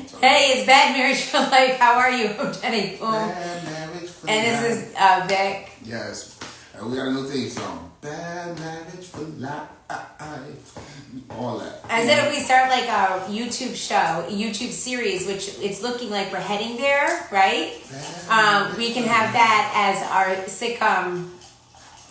Hey, it's Bad Marriage for Life. How are you? I'm Jenny. Bad Marriage for And Life. this is Vic. Yes. We got a new theme song. Bad Marriage for Life. All that. I said if we start like a YouTube show, a YouTube series, which it's looking like we're heading there, right? We can have that as our sitcom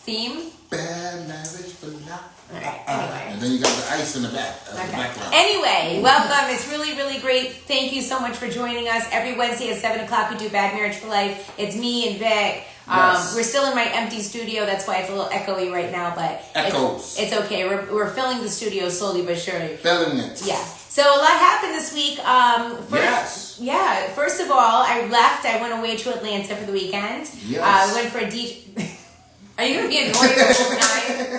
theme. Bad Marriage for Life. All right, anyway. And then you got the ice in the back. The background. Anyway, welcome. It's really, really great. Thank you so much for joining us. Every Wednesday at 7 o'clock, we do Bad Marriage for Life. It's me and Vic. Yes. We're still in my empty studio. That's why it's a little echoey right now, but Echoes. it's okay. We're filling the studio slowly but surely. Filling it. Yeah. So a lot happened this week. Yes. Yeah. First of all, I left. I went away to Atlanta for the weekend. Yes. I went for a DJ. Are you going to be annoying the whole time?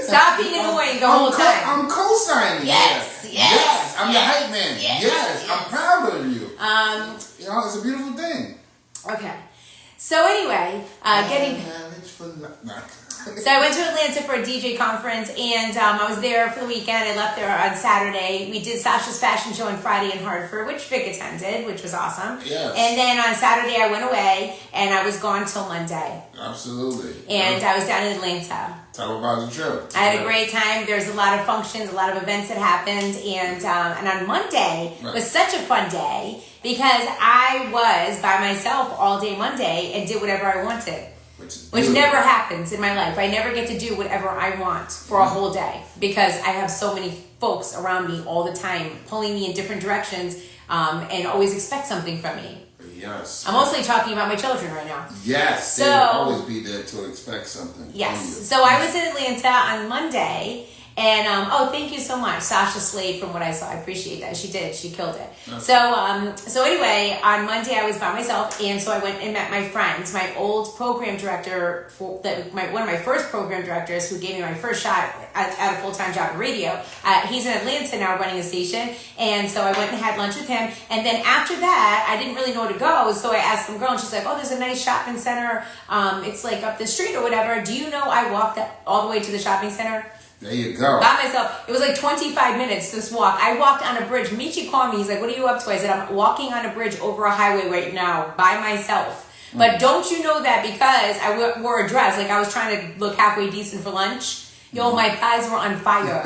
Stop being annoying the whole time. I'm co-signing. Yes. I'm the hype man. Yes. I'm proud of you. It's a beautiful thing. Okay. So anyway, So I went to Atlanta for a DJ conference, and I was there for the weekend. I left there on Saturday. We did Sasha's fashion show on Friday in Hartford, which Vic attended, which was awesome. Yes. And then on Saturday I went away, and I was gone till Monday. Absolutely. And I was down in Atlanta. Tell about the trip. I had a great time. There's a lot of functions, a lot of events that happened, and on Monday was such a fun day because I was by myself all day Monday and did whatever I wanted. Which never happens in my life. I never get to do whatever I want for a whole day because I have so many folks around me all the time pulling me in different directions and always expect something from me. Yes. I'm mostly talking about my children right now. Yes. So, they will always be there to expect something. Yes. So I was in Atlanta on Monday. And, thank you so much. Sasha slayed from what I saw. I appreciate that. She did. She killed it. Okay. So anyway, on Monday I was by myself. And so I went and met my friends, my old program director, one of my first program directors who gave me my first shot at a full-time job in radio. He's in Atlanta now running a station. And so I went and had lunch with him. And then after that, I didn't really know where to go. So I asked some girl and she's like, oh, there's a nice shopping center. It's like up the street or whatever. Do you know I walked all the way to the shopping center? There you go. By myself. It was like 25 minutes this walk. I walked on a bridge. Michi called me. He's like, what are you up to? I said, I'm walking on a bridge over a highway right now by myself. But don't you know that because I wore a dress, like I was trying to look halfway decent for lunch. Yo, my thighs were on fire.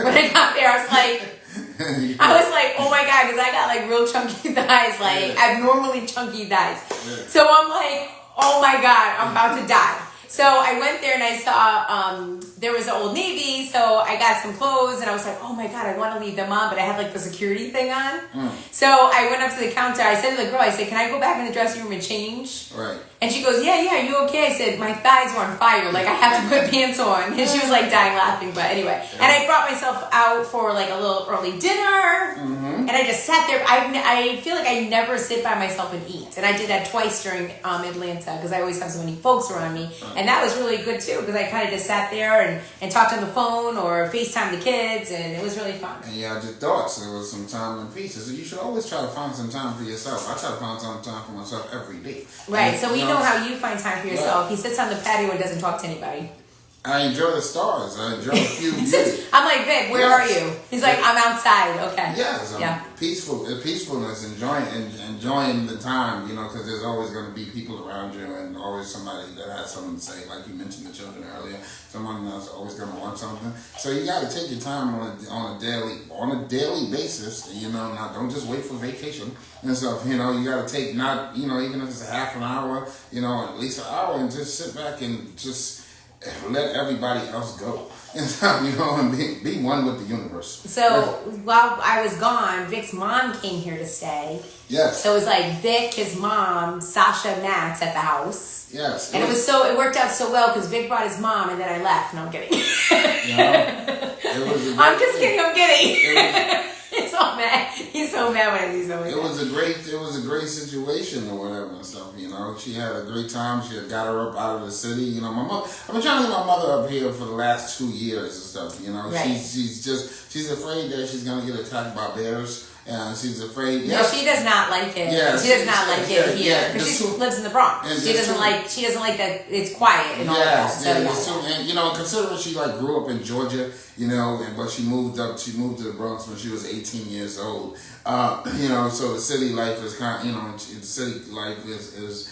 When I got there, I was like, oh my God, because I got like real chunky thighs, like abnormally chunky thighs. So I'm like, oh my God, I'm about to die. So I went there and I saw there was an Old Navy, so I got some clothes and I was like, oh my God, I want to leave them on, but I had like the security thing on. So I went up to the counter. I said to the girl, I said, can I go back in the dressing room and change? Right. And she goes, yeah, you okay? I said, my thighs were on fire. Like I have to put pants on. And she was like dying laughing, but anyway. And I brought myself out for like a little early dinner. And I just sat there. I feel like I never sit by myself and eat. And I did that twice during Atlanta because I always have so many folks around me. And that was really good too because I kind of just sat there and talked on the phone or FaceTime the kids, and it was really fun. And you had your thoughts. There was some time and peace. So you should always try to find some time for yourself. I try to find some time for myself every day. Right. So we know how you find time for yourself. He sits on the patio and doesn't talk to anybody. I enjoy the stars. I enjoy a few views. I'm like, Vic, where are you? He's like, I'm outside. Okay. Yes. Peacefulness, enjoying the time, because there's always going to be people around you and always somebody that has something to say. Like you mentioned the children earlier. Someone that's always going to want something. So you got to take your time on a daily basis. Now don't just wait for vacation and stuff. You got to take even if it's a half an hour, at least an hour, and just sit back and just let everybody else go. And be one with the universe. So while I was gone, Vic's mom came here to stay. Yes. So it was like Vic, his mom, Sasha, Max at the house. Yes. And it worked out so well because Vic brought his mom and then I left. No, I'm kidding. I'm just kidding. I'm kidding. He's so mad. He's so mad when I do something. It was a great situation or whatever and stuff. She had a great time. She had got her up out of the city. My mother. I've been trying to get my mother up here for the last 2 years and stuff. Right. She's afraid that she's gonna get attacked by bears she's afraid. No, she does not like it. Yeah, she does not like it here because she lives in the Bronx. She doesn't like that it's quiet and all that. So, and considering she grew up in Georgia, but she moved to the Bronx when she was 18 years old. So the city life is the city life is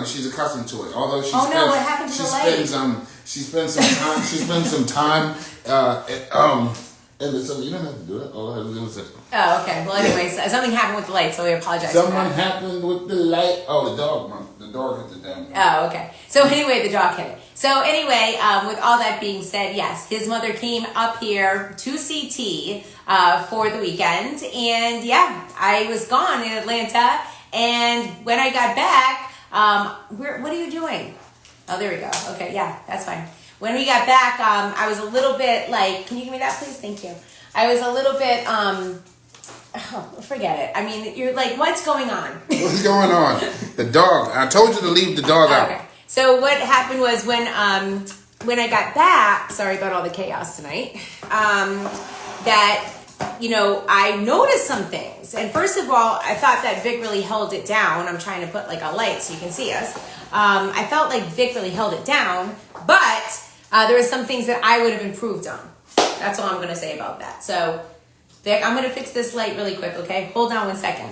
she's accustomed to it. Although what happened to the light? She spends some time and so you don't have to do it. All I have to do is it. Oh, okay. Well, anyways, something happened with the light, so we apologize. Something happened with the light. Oh, the dog hit the damn thing. Oh, okay. So anyway, the dog hit it. So anyway, with all that being said, yes, his mother came up here to CT for the weekend, and yeah, I was gone in Atlanta, and when I got back, what are you doing? Oh, there we go. Okay, yeah, that's fine. When we got back, I was a little bit can you give me that, please? Thank you. I was a little bit, forget it. I mean, you're like, what's going on? What's going on? The dog. I told you to leave the dog out. Okay. So what happened was when I got back, sorry about all the chaos tonight, that, I noticed some things. And first of all, I thought that Vic really held it down. I'm trying to put a light so you can see us. I felt like Vic really held it down, but there were some things that I would have improved on. That's all I'm going to say about that. So, Vic, I'm going to fix this light really quick, okay? Hold on 1 second.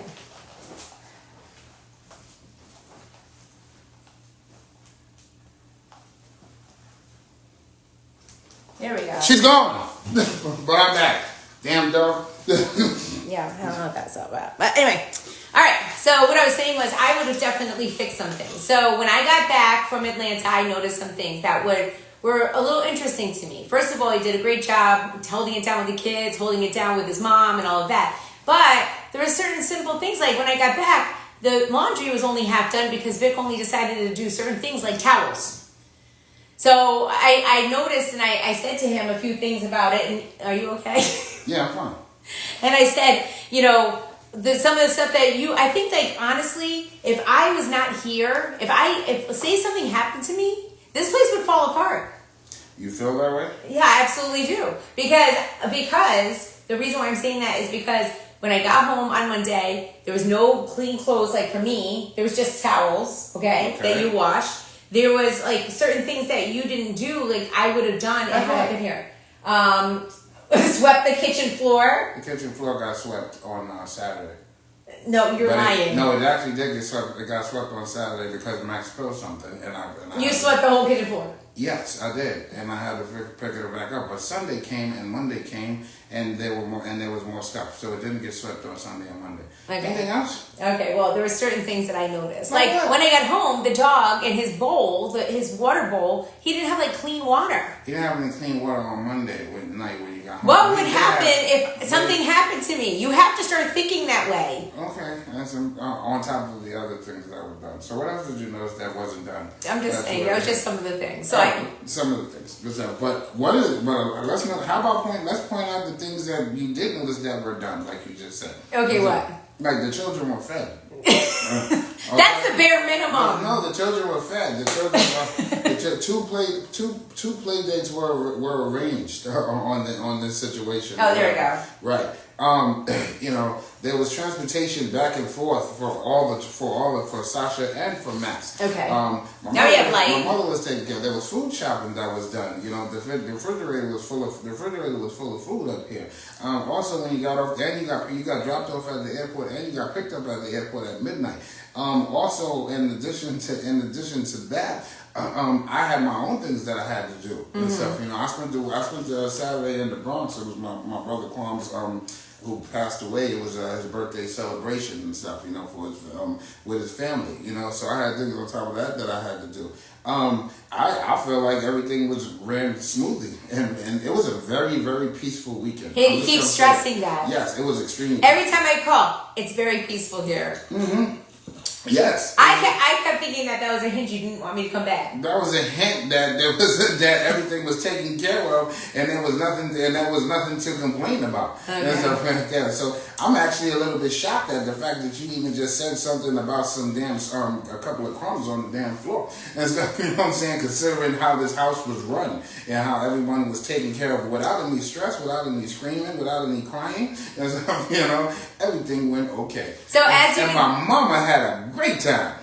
There we go. She's gone. But I'm back. Damn dog. Yeah, I don't know what that's all about. But anyway, all right. So what I was saying was I would have definitely fixed some things. So when I got back from Atlanta, I noticed some things that were a little interesting to me. First of all, he did a great job holding it down with the kids, holding it down with his mom and all of that. But there were certain simple things like when I got back, the laundry was only half done because Vic only decided to do certain things like towels. So I noticed and I said to him a few things about it. And are you okay? Yeah, I'm fine. And I said, some of the stuff that I think honestly, if I was not here, if say something happened to me, this place would fall apart. You feel that way? Yeah, I absolutely do. Because the reason why I'm saying that is because when I got home on Monday, there was no clean clothes for me. There was just towels, okay. That you washed. There was certain things that you didn't do, I would have done if I had been here. Swept the kitchen floor. The kitchen floor got swept on Saturday. No, you're lying. It actually did get swept. It got swept on Saturday because Max spilled something, and I You swept the whole kitchen floor. Yes, I did, and I had to pick it back up. But Sunday came and Monday came, and there was more stuff, so it didn't get swept on Sunday and Monday. Okay. Anything else? Okay, well, there were certain things that I noticed. When I got home, the dog in his bowl, his water bowl, he didn't have clean water. He didn't have any clean water on Monday night when you got home. What would happen if something happened to me? You have to start thinking that way. Okay, that's on top of the other things that were done. So what else did you notice that wasn't done? I'm just saying, that was just some of the things. So some of the things. But what is it? But let's point out the things that you did notice that were done, like you just said. Okay, what? Like the children were fed. That's the bare minimum. No, the children were fed. The children two play dates were arranged on this situation. Oh, there we go. Right. There was transportation back and forth for Sasha and for Max. Okay. Now you have light. My mother was taking care. There was food shopping that was done. The refrigerator was full of food up here. Also, when you got off, and you got dropped off at the airport, and you got picked up at the airport at midnight. Also, in addition to that. I had my own things that I had to do and stuff. I spent the Saturday in the Bronx. It was my brother Kwam's who passed away. It was his birthday celebration and stuff. For his with his family. So I had things on top of that I had to do. I feel like everything ran smoothly, and it was a very, very peaceful weekend. He keeps stressing that. Yes, it was extremely. Every time I call, it's very peaceful here. Mm-hmm. Yes. I kept thinking that was a hint you didn't want me to come back. That was a hint that that everything was taken care of, and there was nothing to complain about. Okay. And stuff like that. So I'm actually a little bit shocked at the fact that you even just said something about some damn a couple of crumbs on the damn floor and stuff. You know what I'm saying? Considering how this house was run and how everyone was taken care of without any stress, without any screaming, without any crying, and stuff. You know, everything went okay. So and my mama had a great time.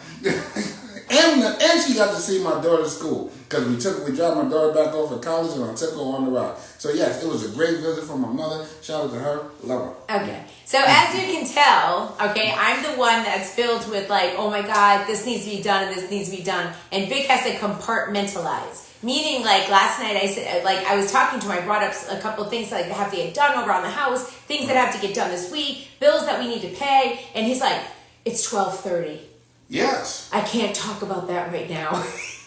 and she got to see my daughter's school because we dropped my daughter back off at college and I took her on the ride. So yes, it was a great visit from my mother. Shout out to her, love her. Okay, so as you can tell, okay, I'm the one that's filled with like, oh my God, this needs to be done and this needs to be done, and Vic has to compartmentalize. Meaning, like last night, I said, like I was talking to him, I brought up a couple of things like that have to get done around the house, things that have to get done this week, bills that we need to pay, and he's like, it's 12:30. Yes. I can't talk about that right now.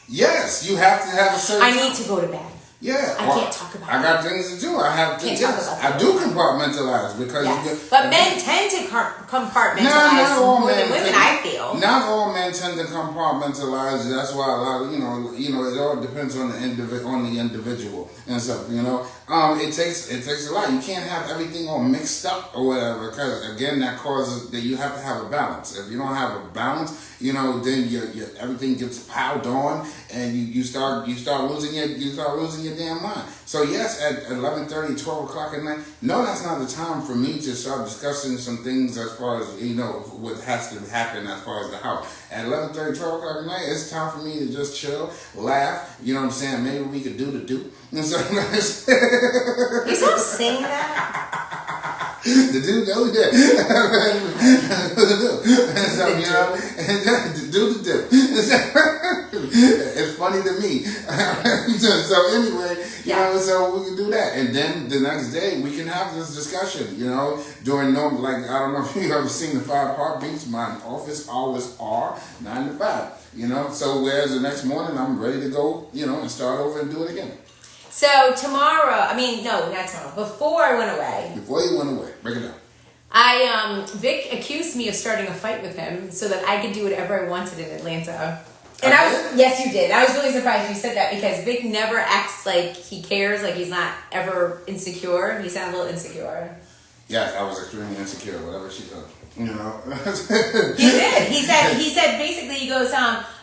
Yes, you have to have a certain. I need to go to bed. Yeah, I can't talk about it. I got things to do. I have to. Can't talk about I do compartmentalize because but men tend to compartmentalize more than women. I feel not all men tend to compartmentalize. That's why a lot of it all depends on the individual and stuff. You know, it takes a lot. You can't have everything all mixed up or whatever because again that causes that you have to have a balance. If you don't have a balance, then your everything gets piled on and you start losing your damn mind. So yes, at 11:30, 12 o'clock at night, no, that's not the time for me to start discussing some things as far as, what has to happen as far as the house. At 11:30, 12 o'clock at night, it's time for me to just chill, laugh, you know what I'm saying? Maybe we could do the do. And so, you stop saying that? The do, no, yeah. Do the do. It's funny to me. So anyway, so we can do that. And then the next day we can have this discussion, during normal, like, I don't know if you've ever seen the 5 heartbeats. My office hours are 9 to 5, so whereas the next morning I'm ready to go, and start over and do it again. So tomorrow, not tomorrow, before I went away. Before you went away, break it down. Vic accused me of starting a fight with him so that I could do whatever I wanted in Atlanta. And yes, you did. I was really surprised you said that because Vic never acts like he cares, like he's not ever insecure. He sounds a little insecure. Yes, I was extremely insecure, whatever she does. He did. He said basically, he goes,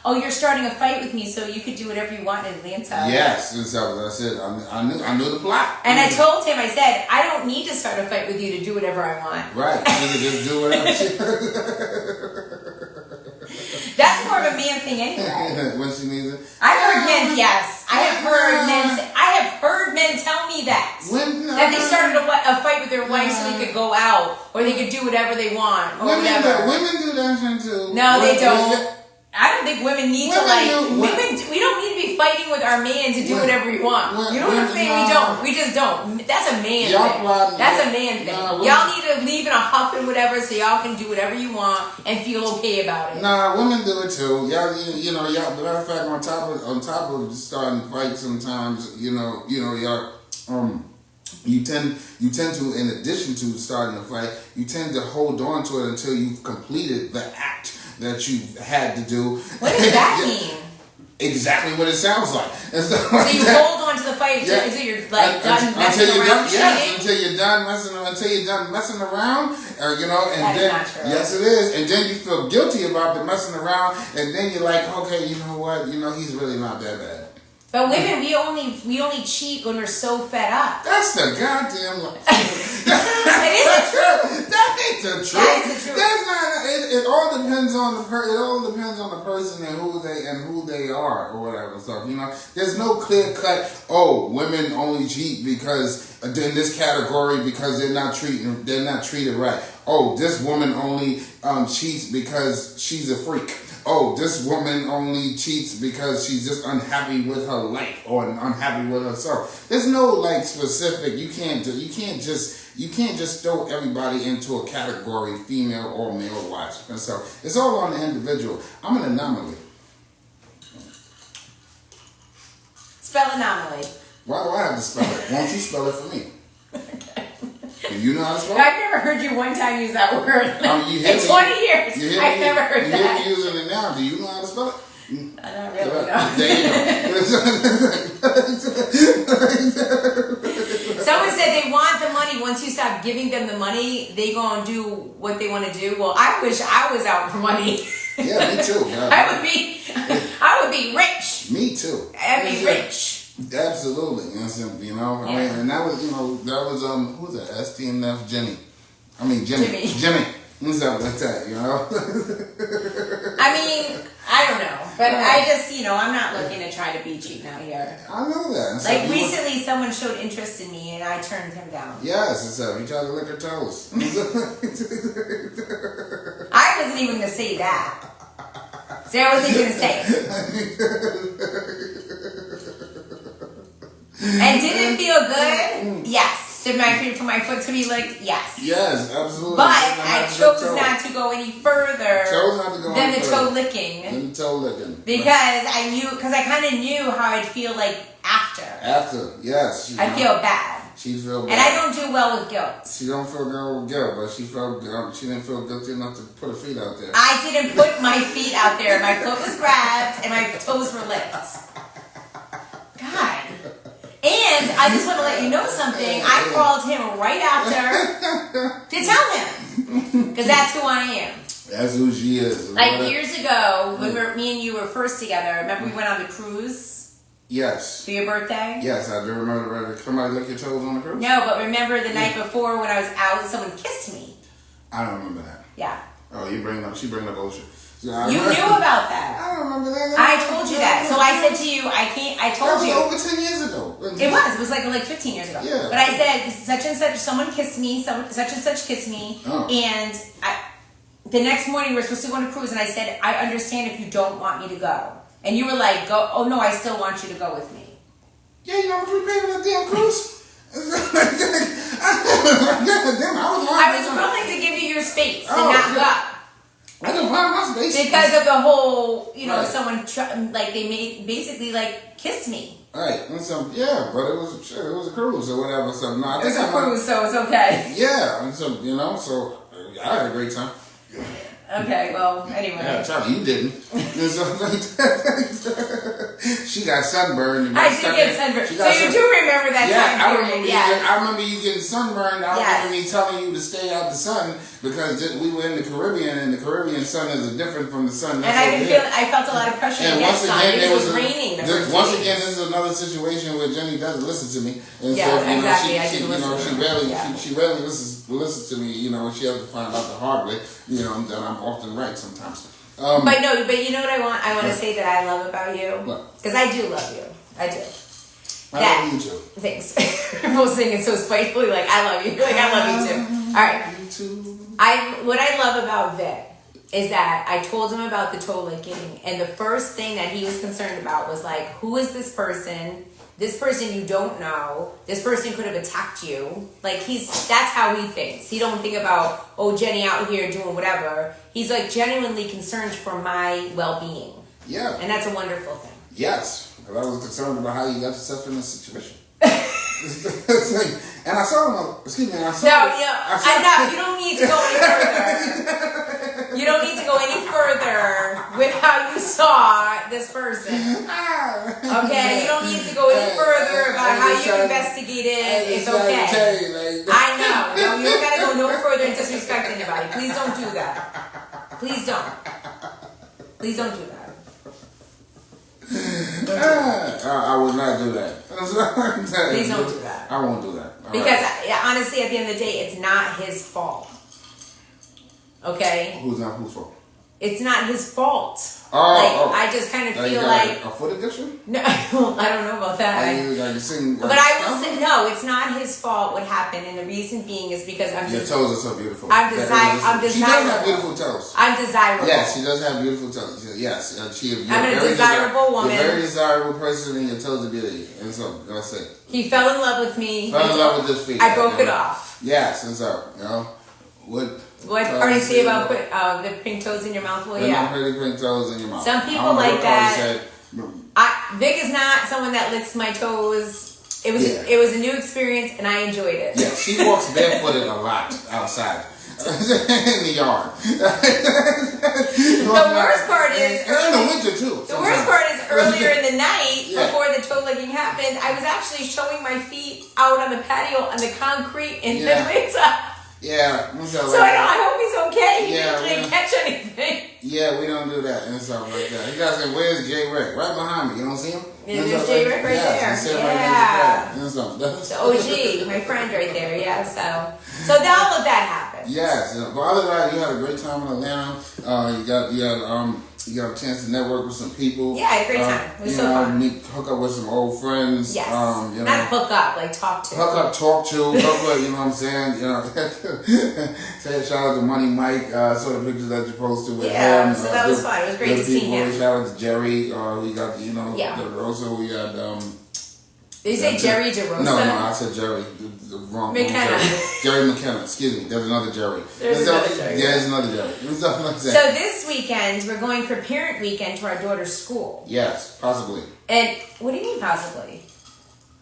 oh, you're starting a fight with me so you could do whatever you want in Atlanta. Yes, and so that's it. I knew the plot. And I told him, I said, I don't need to start a fight with you to do whatever I want. Right. You can just do whatever. That's more of a man thing anyway. When she needs it. I've heard men, yes. I have heard men tell me that. That they started a fight with their wife so they could go out or they could do whatever they want or whatever. Women do that thing too. No, they don't. I don't think women need to we don't need to be fighting with our man to do whatever we want. You know what I'm saying? We don't. We just don't. That's a man thing. That's a man thing. Y'all need to leave in a huff and whatever so y'all can do whatever you want and feel okay about it. Nah, women do it too. Y'all, y'all. Matter of fact, on top of starting fights, sometimes, y'all. You tend to, in addition to starting a fight, you tend to hold on to it until you've completed the act that you had to do. What does that mean? Exactly what it sounds like. So you hold on to the fight until you're done messing around. Yes, until you're done messing around, and then not true. Yes, it is, and then you feel guilty about the messing around, and then you're like, okay, you know what, he's really not that bad. But women, we only cheat when we're so fed up. That's the goddamn lie. It isn't true. That ain't the truth. That is the truth. That's not. It all depends on the person and who they are or whatever stuff. There's no clear cut. Oh, women only cheat because in this category because they're not treated right. Oh, this woman only cheats because she's a freak. Oh, this woman only cheats because she's just unhappy with her life or unhappy with herself. There's no specific. You can't just throw everybody into a category, female or male wise. And so it's all on the individual. I'm an anomaly. Spell anomaly. Why do I have to spell it? Won't you spell it for me? You know how to spell? I've never heard you one time use that word. You In 20 years, I've never heard that. You hear me using it now. Do you know how to spell it? Not really, no. There you go. Someone said they want the money. Once you stop giving them the money, they gonna do what they want to do. Well, I wish I was out for money. Yeah, me too. Yeah. I would be rich. Me too. I'd be rich. Absolutely. I mean, and that was, who was that? STNF Jimmy. Jimmy. Who's up like that, I mean, I don't know. But I just, I'm not looking to try to be cheap out here. I know that. Like recently, someone showed interest in me and I turned him down. Yes, he tried to lick her toes. I wasn't even going to say that. See, I wasn't even going to say it. And did it feel good? Yes. Did for my foot to be licked? Yes. Yes, absolutely. But I chose not to go any further than the toe licking. Because I kind of knew how I'd feel like after. After, yes. I feel bad. She feel bad. And I don't do well with guilt. She don't feel good with guilt, but she didn't feel guilty enough to put her feet out there. I didn't put my feet out there. My foot was grabbed and my toes were licked. God. And I just want to let you know something. I called him right after to tell him. Because that's who I am. That's who she is. Like years ago, when me and you were first together, remember we went on the cruise? Yes. For your birthday? Yes, I do remember. Somebody lick your toes on the cruise? No, but remember the night before when I was out, someone kissed me. I don't remember that. Yeah. Oh, she bring up ocean. You knew about that. I don't remember that. I told you that. So I said to you, I told you. That was over 10 years ago. It was like 15 years ago. Yeah. But I said, such and such, someone kissed me, such and such kissed me. Oh. And the next morning we were supposed to go on a cruise, and I said, I understand if you don't want me to go. And you were like, go. Oh, no, I still want you to go with me. Yeah, you know what we paid for that damn cruise? I was willing to give you your space and not go. I didn't find my space. Because of the whole, someone, they basically kissed me. Right. And so, yeah, but it was a cruise or whatever. So, no, I think it was a cruise, so it's okay. Yeah. And so, so I had a great time. Okay, well, anyway. Yeah, Charlie, you didn't. She got sunburned. I did get sunburned. So you do remember that time period, I remember you getting sunburned. I remember me telling you to stay out the sun because we were in the Caribbean, and the Caribbean sun is different from the sun that's over here. I felt a lot of pressure and against sun. It was raining. Once again, this is another situation where Jenny doesn't listen to me. And yeah, so, exactly. she rarely listens to me. She has to find out the hard way. That I'm often right sometimes. But you know what I want? I want to say that I love about you. Because I do love you. I do. I love you too. Thanks. We're both singing so spitefully, I love you. I love you too. All right. You too. What I love about Vic is that I told him about the toe licking, and the first thing that he was concerned about was who is this person? This person you don't know. This person could have attacked you. That's how he thinks. He don't think about, Jenny out here doing whatever. He's genuinely concerned for my well-being. Yeah. And that's a wonderful thing. Yes. Because I was concerned about how you got yourself in this situation. And I saw him, excuse me, enough. You don't need to go any further. You don't need to go any further with how you saw this person. Okay? You don't need to go any further about how you investigated. It's okay. I know. No, you don't got to go no further and disrespect anybody. Please don't do that. Please don't. Please don't do that. I would not do that. Please don't do that. I won't do that. Because honestly, at the end of the day, it's not his fault. Okay? Whose fault? It's not his fault. I just kind of feel a foot addiction? No, I don't know about that. But I will say, no, it's not his fault what happened, and the reason being is because your toes are so beautiful. I'm desirable. She does have beautiful toes. I'm desirable. Yes, she does have beautiful toes. Yes, I'm a desirable woman. You're a very desirable person, and your toes are beautiful. And so, that's it. He fell in love with me. Fell in love with his feet. I broke it off. Yes, and so, What Artie say about put the pink toes in your mouth? Well, yeah. Pretty pink toes in your mouth. Some people like that. Vic is not someone that licks my toes It was a new experience, and I enjoyed it. Yeah, she walks barefooted a lot outside. In the yard. The worst part is in the winter too. The worst part is earlier in the night, before the toe legging happened, I was actually showing my feet out on the patio on the concrete in the winter. Yeah. So I hope he's okay. Yeah, He didn't catch anything. Yeah, we don't do that and stuff like that. You guys say, "Where's Jay Rick?" Right behind me. You don't see him? Yeah, there's Jay Rick right there. Yeah. The OG, my friend right there. Yeah. So all of that happened. Yes. But other than that, you had a great time in Atlanta. You got a chance to network with some people. Yeah, I had a great time. It was so fun. Hook up with some old friends. Yes. Not hook up, like talk to. Hook up, talk to. You know what I'm saying? Say shout out to Money Mike. Saw the pictures that you posted with him. So that was fun. It was great to see him. Shout out to Jerry. We got also we had. Did you say Jerry DeRosa? No, I said Jerry. The wrong McKenna. Jerry McKenna. Excuse me. There's another Jerry. There's another Jerry. Yeah, there's another Jerry. So this weekend, we're going for parent weekend to our daughter's school. Yes, possibly. And what do you mean possibly?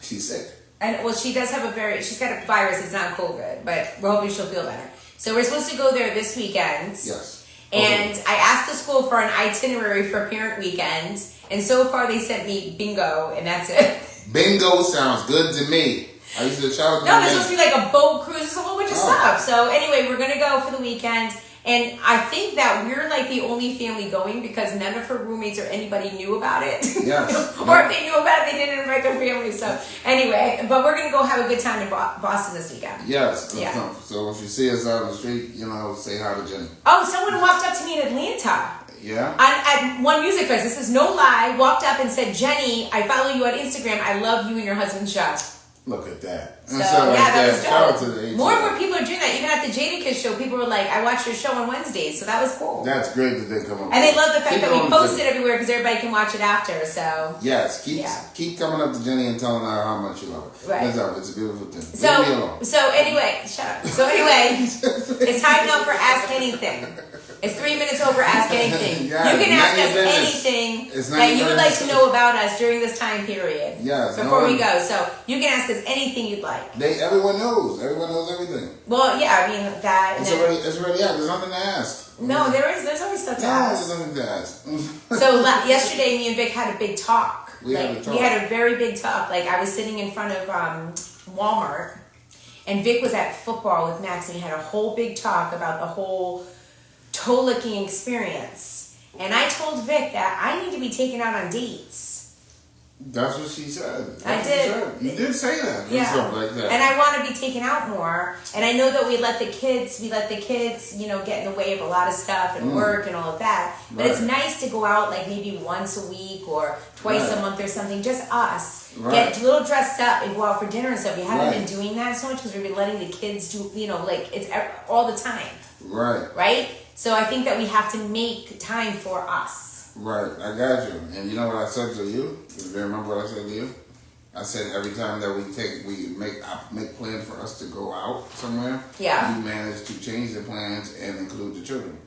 She's sick. And she does have she's got a virus. It's not COVID, but we're hoping she'll feel better. So we're supposed to go there this weekend. Yes. And I asked the school for an itinerary for parent weekend, and so far they sent me bingo, and that's it. Bingo sounds good to me. I used to shout out. No, there's supposed to be like a boat cruise. There's a whole bunch of stuff. So anyway, we're gonna go for the weekend, and I think that we're like the only family going because none of her roommates or anybody knew about it. Yes. Or if they knew about it, they didn't invite their family. So anyway, but we're gonna go have a good time in Boston this weekend. Yes. Yeah. So if you see us out on the street, say hi to Jenny. Oh, someone walked up to me in Atlanta. Yeah. At one music fest, this is no lie, walked up and said, "Jenny, I follow you on Instagram. I love you and your husband's show." Look at that. So, that was dope. More and more people are doing that. Even at the Jadakiss show, people were like, "I watch your show on Wednesdays," so that was cool. That's great that they come up. And they love the fact that we post it everywhere because everybody can watch it after. So yes, keep coming up to Jenny and telling her how much you love her. Right. That's all. It's a beautiful thing. So anyway, shut up. So anyway, it's time now for Ask Anything. It's 3 minutes over Ask Anything. Yeah, you can ask us anything that you would like to know about us during this time period. Yes. Before we go. So you can ask us anything you'd like. Everyone knows. Everyone knows everything. Well, yeah, I mean that. It's already out. There's nothing to ask. No, there's always stuff to ask. There's nothing to ask. So yesterday, me and Vic had a big talk. We had a very big talk. Like I was sitting in front of Walmart, and Vic was at football with Max, and he had a whole big talk about the whole toe licking experience. And I told Vic that I need to be taken out on dates. That's what she said. I did. You did say that. Yeah. Stuff like that. And I want to be taken out more. And I know that we let the kids, get in the way of a lot of stuff and work and all of that. But it's nice to go out like maybe once a week or twice a month or something. Just us. Right. Get a little dressed up and go out for dinner and stuff. We haven't been doing that so much because we've been letting the kids do, it's all the time. Right. Right? So I think that we have to make time for us. Right, I got you. And you know what I said to you? Do you remember what I said to you? I said every time that we make plans for us to go out somewhere, you manage to change the plans and include the children.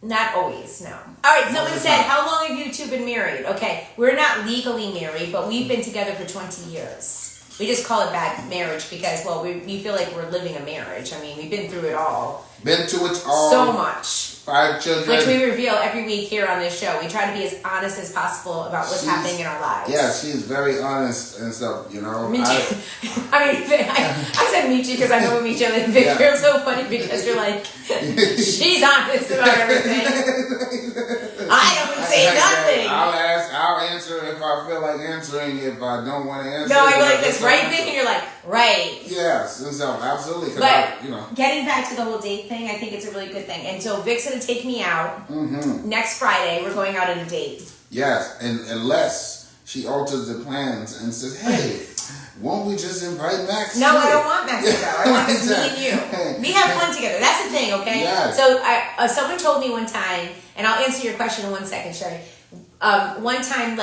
Not always, no. All right, someone said, how long have you two been married? Okay, we're not legally married, but we've been together for 20 years. We just call it bad marriage because, we feel like we're living a marriage. I mean, we've been through it all. Been to it all. So much. 5 children. Which we reveal every week here on this show. We try to be as honest as possible about what's happening in our lives. Yeah, she's very honest and stuff, I said Michi because I know we meet each other. And Vic, you're so funny because you're like, she's honest about everything. I don't say nothing. I'll answer if I feel like answering. If I don't want to answer. No, I go like this, right, Vic? And you're like, right. Yes, and so absolutely. But getting back to the whole date thing, I think it's a really good thing. And so Vic's going to take me out. Next Friday, we're going out on a date. Yes, and unless she alters the plans and says, hey, won't we just invite Max? No, I don't want Max to go. I want just me and you. We have fun together. That's the thing, okay? Yes. So someone told me one time, and I'll answer your question in 1 second, Sherry. One time,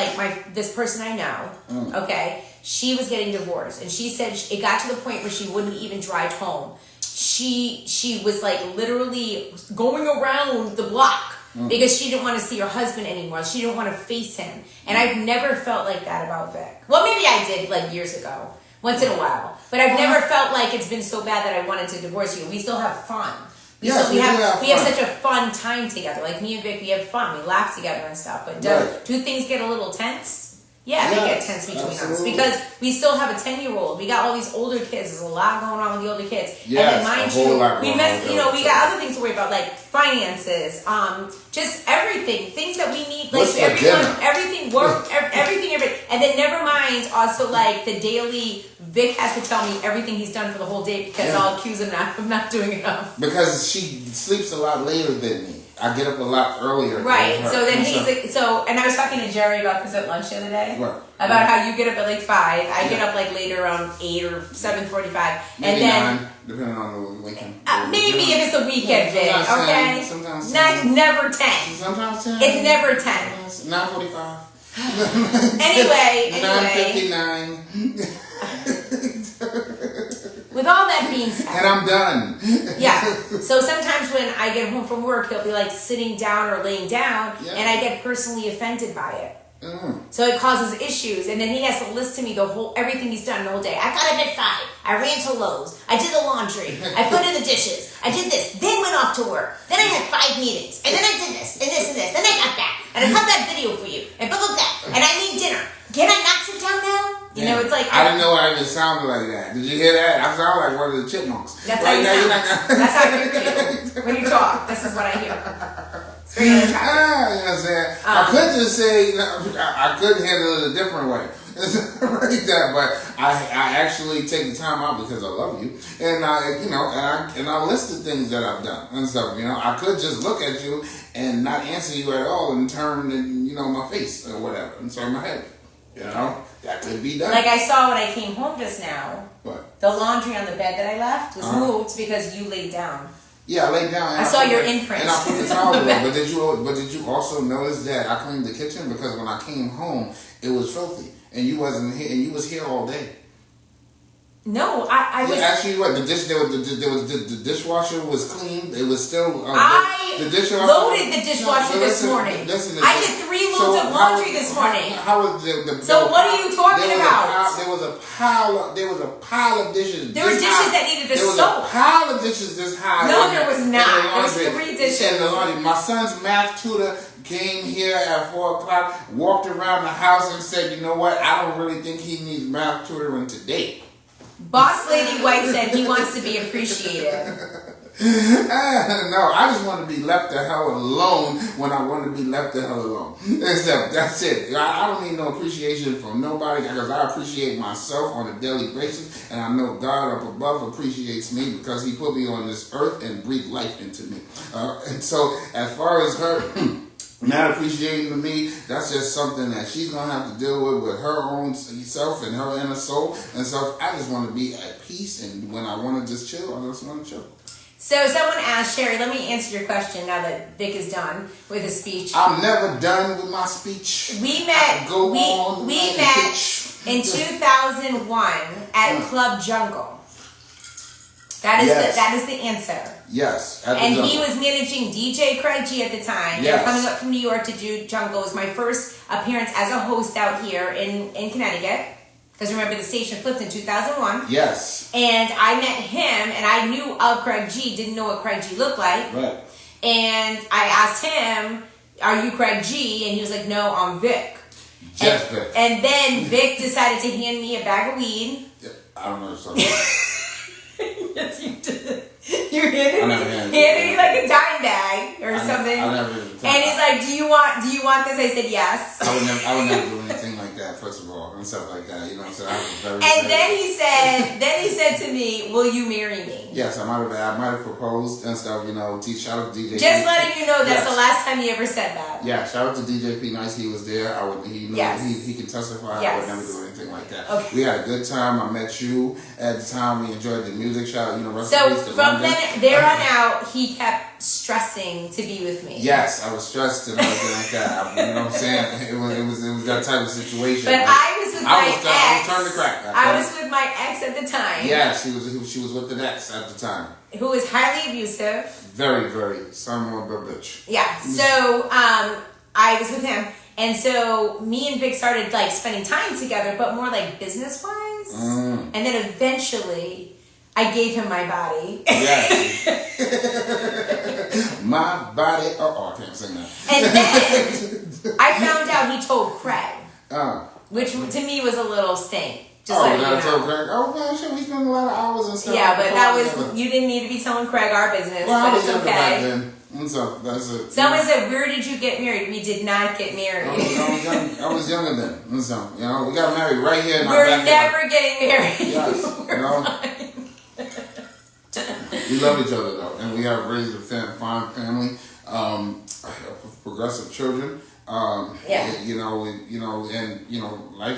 this person I know, okay, she was getting divorced, and she said it got to the point where she wouldn't even drive home. She was literally going around the block because she didn't want to see her husband anymore. She didn't want to face him. And I've never felt like that about Vic. Well, maybe I did years ago. once in a while. But I've never felt like it's been so bad that I wanted to divorce you. We still have fun. We have such a fun time together. Like me and Vic, we have fun. We laugh together and stuff. But do things get a little tense? Yeah, they get tense between us because we still have a 10-year-old. We got all these older kids. There's a lot going on with the older kids. Yes, and then mind you, we got other things to worry about like finances, just everything, things that we need, like everything, work, everything. And then never mind also like the daily. Vic has to tell me everything he's done for the whole day because I'll accuse him of not doing enough. Because she sleeps a lot later than me. I get up a lot earlier. Right. So then he's like, and I was talking to Jerry about this at lunch the other day. What? About how you get up at like 5. I get up like later around 8 or 7:45. Maybe 9, depending on the weekend. Maybe if it's a weekend day, okay? Sometimes 10. Never 10. Sometimes 10. It's never 10. 9:45. Anyway. 9:59. With all that being said. And I'm done. Yeah. So sometimes when I get home from work, he'll be like sitting down or laying down, and I get personally offended by it. So it causes issues, and then he has to list to me everything he's done the whole day. I got up at 5. I ran to Lowe's. I did the laundry. I put in the dishes. I did this. Then went off to work. Then I had 5 meetings, and then I did this and this and this. Then I got back, and I cut that video for you, and blah blah blah. And I made dinner. Can I not sit down now? You know, it's like I didn't know I even sounded like that. Did you hear that? I sound like one of the chipmunks. That's how you sound. That's how you feel when you talk. This is what I hear. It's very unattractive. You know what I'm saying? I could just say I could handle it a different way. Like that, but I actually take the time out because I love you, and I list the things that I've done and stuff. You know, I could just look at you and not answer you at all and turn my face or whatever and turn my head. You know, that could be done. Like I saw when I came home just now. What? The laundry on the bed that I left was moved because you laid down. Yeah, I laid down. I saw your imprint. And I put the towel away. But did you also notice that I cleaned the kitchen because when I came home it was filthy and you wasn't here and you was here all day. No, I was actually the dishwasher was clean. It was still the dishwasher loaded the dishwasher this morning. I did 3 loads of laundry this morning. How was the So what are you talking about? There was a pile of dishes. There were dishes that needed a soap. There was a pile of dishes this high. No, there was not. There was 3 dishes. In the laundry. My son's math tutor came here at 4 o'clock, walked around the house and said, "You know what? I don't really think he needs math tutoring today." Boss Lady White said he wants to be appreciated. No, I just want to be left the hell alone when I want to be left the hell alone. That's it. I don't need no appreciation from nobody because I appreciate myself on a daily basis, and I know God up above appreciates me because He put me on this earth and breathed life into me. And so, as far as her not appreciating me, that's just something that she's going to have to deal with her own self and her inner soul. And so I just want to be at peace, and when I want to just chill, I just want to chill. So someone asked, Sherry, let me answer your question now that Vic is done with his speech. I'm never done with my speech. We met in 2001 at Club Jungle. That is the answer. Yes. And he was managing DJ Craig G at the time. They were coming up from New York to do Jungle. It was my first appearance as a host out here in Connecticut. Because remember, the station flipped in 2001. Yes. And I met him, and I knew of Craig G, didn't know what Craig G looked like. Right. And I asked him, "Are you Craig G?" And he was like, "No, I'm Vic." Just Vic. And then Vic decided to hand me a bag of weed. Yeah, I don't know something. Yes, you did. You handed me like a dime bag or something. And he's like, "Do you want this?" I said, "Yes." I would never do anything like that, first of all, and stuff like that. You know what I'm saying? I was very then he said to me, "Will you marry me?" Yes, I might have proposed and stuff. You know, shout out to DJ. Just letting you know that's the last time he ever said that. Yeah, shout out to DJ P Nice. He was there. He can testify. Yes. I would never do anything like that. Okay. We had a good time. I met you at the time. We enjoyed the music. Shout out, So from there on out, he kept stressing to be with me. Yes, I was stressed and everything like that. You know what I'm saying? It was that type of situation. But I was with my ex. I was turning to crack. I was with my ex at the time. Yeah, she was with the ex at the time. Who was highly abusive. Very, very son of a bitch. Yeah. So I was with him, And so me and Vic started like spending time together, but more like business wise. And then eventually I gave him my body. Yes. My body. Oh, I can't sing that. And then I found out he told Craig. Which to me was a little stink. Just Craig. Oh man, shit, we spent a lot of hours and stuff. Yeah, but that was, you didn't need to be telling Craig our business, well, but it's okay. So that's it. Someone said, "Where did you get married?" We did not get married. I was younger then. So, we got married right here in our We're backyard. never getting married. Yes, we love each other though, and we have raised a fine family, progressive children. Life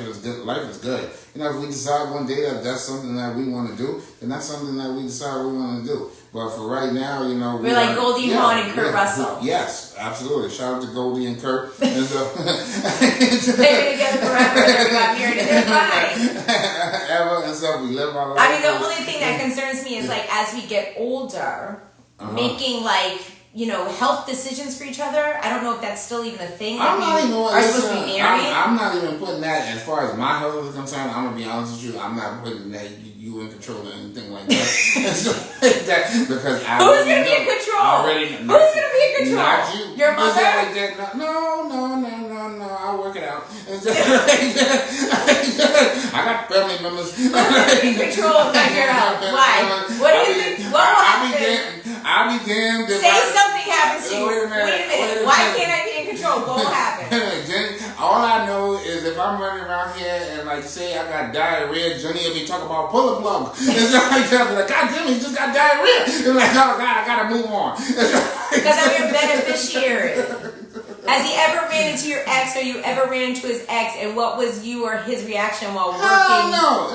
is good. Life is good. If we decide one day that that's something that we want to do, then that's something that we decide we want to do. But for right now, we're like Goldie Hawn and Kurt Russell. Yes, absolutely. Shout out to Goldie and Kurt. And so they've been together forever. They got married and they're fine. Ever and so we live our life. I mean, the only thing that concerns me is like as we get older, making like health decisions for each other. I don't know if that's still even a thing. I'm not even supposed to be married. I'm not even putting that as far as my health is concerned. I'm gonna be honest with you. I'm not putting that you in control or anything like that. Because who's gonna be in control? Who's gonna be in control? Not you. Your mother? Like that. No. I'll work it out. I got family members. Who's gonna be in control of your health? Why? What do you think? What will happen? I'll be damned if something happens to you. Wait a minute. Why can't I be in control? What will happen? Jenny, all I know is if I'm running around here and like say I got diarrhea, Jenny will be talking about pull a plug. It's like that. Like, God damn it, he just got diarrhea. It's like, oh God, I gotta move on. Because I'm your beneficiary. Has he ever ran into your ex, or you ever ran into his ex, and what was you or his reaction while working? No.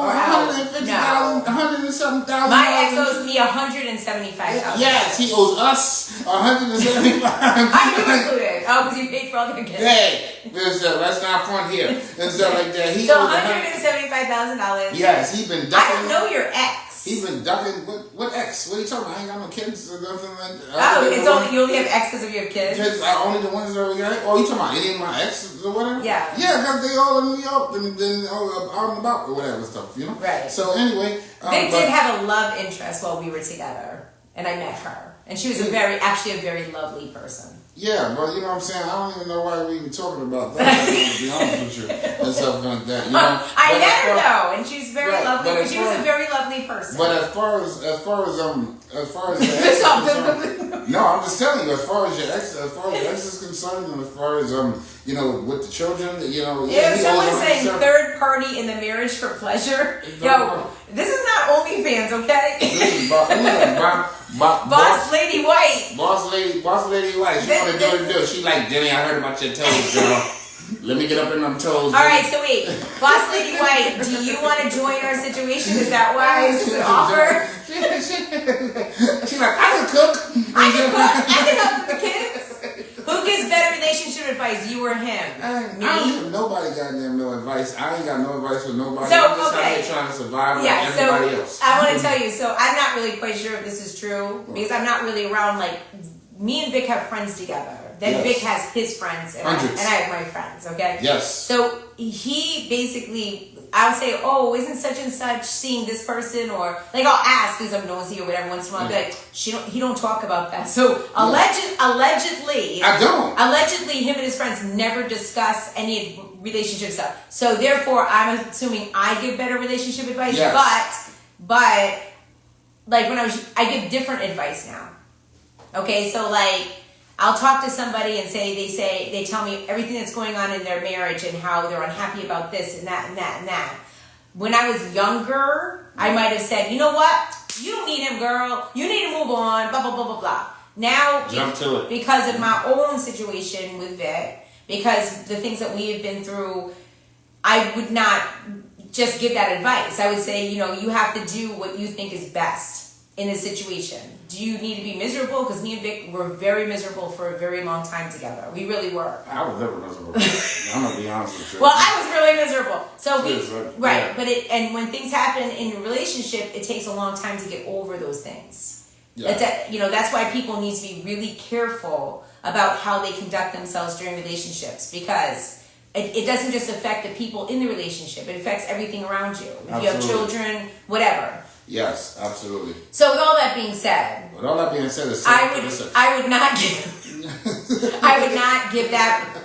$170,000. My ex owes me $175,000. Yes, he owes us $175,000. I'm included. Oh, because you paid for all the kids. Hey, let's not front here and stuff like that. So $175,000. Yes, he's been ducking. I don't know your ex. He's been ducking. What ex? What are you talking about? I ain't got no kids or nothing like that. You only have exes if you have kids? Only the ones that we got. Oh, you talking about any of my exes or whatever? Yeah. Yeah, because they all in New York and then out and about or whatever stuff, Right. So anyway. They did have a love interest while we were together, and I met her. And she was actually a very lovely person. Yeah, but you know what I'm saying? I don't even know why we even talking about that. To be honest with you. And stuff like that. I met her though, and she was very lovely. But she was a very lovely person. But as far as the no, I'm just telling you, as far as your ex is concerned, and as far as with the children, someone's saying third party in the marriage for pleasure. Yo, this is not OnlyFans, okay? This is Boss Lady White. Boss Lady White. She want to do it. She like, Jenny, I heard about your toes, girl. Let me get up in them toes. All right, so wait. Boss Lady White, do you want to join our situation? Is that why? Is this an offer? She's like, I can cook. I can help with the kids. Who gives better relationship advice, you or him? Me? I don't give nobody goddamn no advice. I ain't got no advice for nobody. So, I'm just out here trying to survive like everybody else. I want to tell you, so I'm not really quite sure if this is true, because I'm not really around, like, me and Vic have friends together. Then Vic has his friends, and I have my friends, okay? Yes. So he basically, I would say, oh, isn't such and such seeing this person? Or, like, I'll ask because I'm nosy or whatever once in a while. I'll be like, he don't talk about that. So allegedly, I don't. Allegedly, him and his friends never discuss any relationship stuff. So therefore, I'm assuming I give better relationship advice. Yes. But like I give different advice now. Okay, so like, I'll talk to somebody and they tell me everything that's going on in their marriage and how they're unhappy about this and that and that and that. When I was younger, I might have said, you know what? You don't need him, girl. You need to move on, blah, blah, blah, blah, blah. Now, because of my own situation with Vic, because the things that we have been through, I would not just give that advice. I would say, you have to do what you think is best in this situation. Do you need to be miserable? Because me and Vic were very miserable for a very long time together. We really were. I was never miserable. I'm gonna be honest with you. Well, I was really miserable. So right. But and when things happen in a relationship, it takes a long time to get over those things. Yeah. That's why people need to be really careful about how they conduct themselves during relationships, because it doesn't just affect the people in the relationship. It affects everything around you. If you have children, whatever. Yes, absolutely. So with all that being said, I would not give that.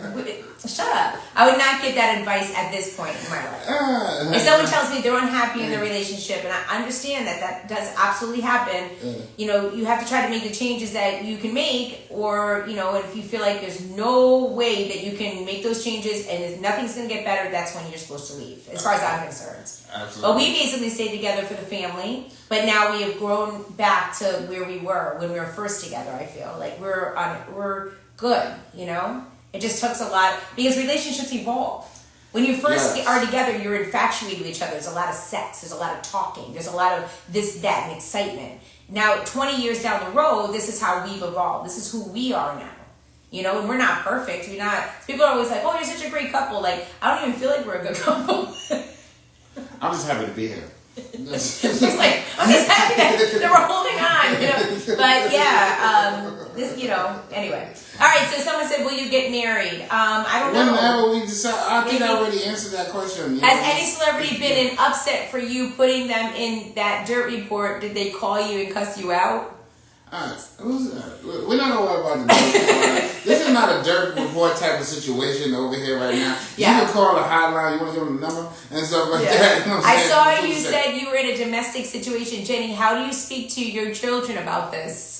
Shut up. I would not give that advice at this point in my life. If someone tells me they're unhappy in their relationship, and I understand that does absolutely happen, you have to try to make the changes that you can make, or, if you feel like there's no way that you can make those changes and nothing's going to get better, that's when you're supposed to leave, as far as I'm concerned. Absolutely. But we basically stayed together for the family, but now we have grown back to where we were when we were first together, I feel. Like we're good, It just takes a lot, because relationships evolve. When you first are together, you're infatuated with each other. There's a lot of sex. There's a lot of talking. There's a lot of this, that, and excitement. Now, 20 years down the road, this is how we've evolved. This is who we are now. And we're not perfect. People are always like, oh, you're such a great couple. Like, I don't even feel like we're a good couple. I'm just happy to be here. I'm just happy that we're holding on, But yeah, anyway. All right, so someone said, will you get married? I don't know. Whenever we decide, I think I already answered that question. Has any celebrity been an upset for you putting them in that dirt report? Did they call you and cuss you out? Who's that? We're not going to worry about the dirt report. This is not a dirt report type of situation over here right now. Yeah. You can call the hotline. You want to give them the number and stuff like that. I saw you said you were in a domestic situation. Jenny, how do you speak to your children about this?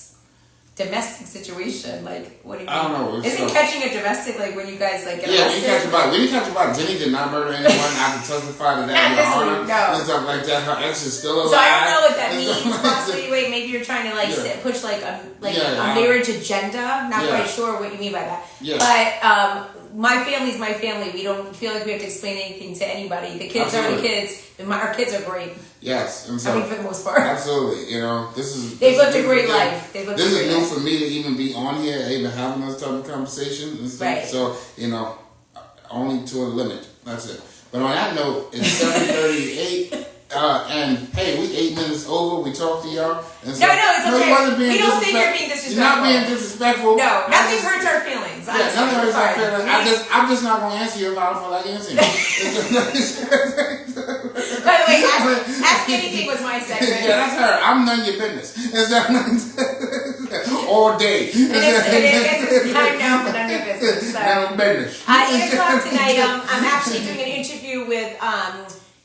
Domestic situation, like, what do you mean? I don't know. Isn't catching a domestic like when you guys like get arrested? We didn't catch about Jenny did not murder anyone. I can testify to that. And stuff like that. Her ex is still alive. So I don't know what that means. Possibly, wait, maybe you're trying to push a marriage agenda. Not quite sure what you mean by that. Yeah. But my family's my family. We don't feel like we have to explain anything to anybody. The kids are the kids. Our kids are great. Yes, and so, for the most part. Absolutely. They've lived a great life. This is new for me to even be on here, even having this type of conversation and stuff. Right. So, only to a limit. That's it. But on that note, it's 7:38. And hey, we 8 minutes over. We talked to y'all. And so, no, it's okay. We don't think you're being disrespectful. You're not being disrespectful. No, nothing hurts our feelings. Yeah, nothing hurts our feelings. I'm just not going to answer you if I don't feel like answering you. By the way, Ask Anything was my segment. Yeah, that's her. I'm none of your business. All day. It's time now for none of your business. So. Business. 8 o'clock tonight, I'm actually doing an interview with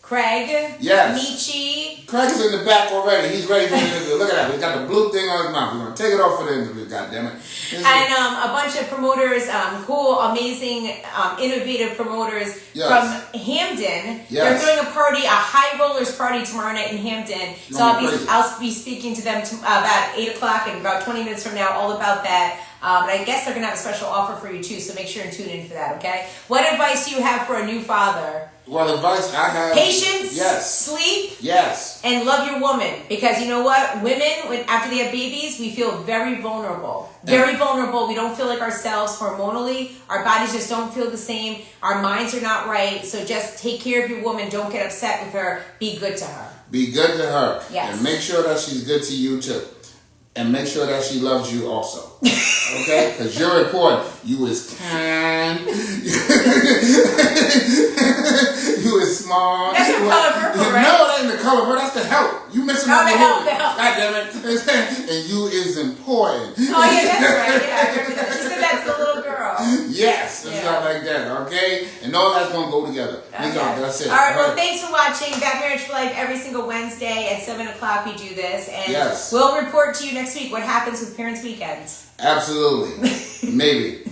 Craig. Yes. Michi. Craig is in the back already. He's ready for the interview. Look at that. We got the blue thing on his mouth. We're going to take it off for the interview, goddammit. And a bunch of promoters, cool, amazing, innovative promoters from Hamden. Yes. They're throwing a party, a high rollers party tomorrow night in Hamden. So I'll be speaking to them about 8 o'clock and about 20 minutes from now, all about that. But I guess they're going to have a special offer for you too, so make sure and tune in for that, okay? What advice do you have for a new father? Well, advice I have... Patience, yes. sleep, yes, and love your woman. Because you know what? Women, after they have babies, we feel very vulnerable. Very vulnerable. We don't feel like ourselves hormonally. Our bodies just don't feel the same. Our minds are not right. So just take care of your woman. Don't get upset with her. Be good to her. Be good to her. Yes. And make sure that she's good to you too. And make sure that she loves you also. Okay? Because you're important. You is kind. You is smart. That's your color purple, right? No, that ain't the color purple. That's the help. You missing on the help. God damn it. And you is important. Oh, yeah, that's right. Yeah, I remember that. She said that to the little girl. Yes. And stuff like that. Okay? And all that's going to go together. Okay. That's it. All right. Well, thanks for watching Back Marriage for Life. Every single Wednesday at 7 o'clock we do this. And we'll report to you next week what happens with Parents' Weekends. Absolutely. Maybe.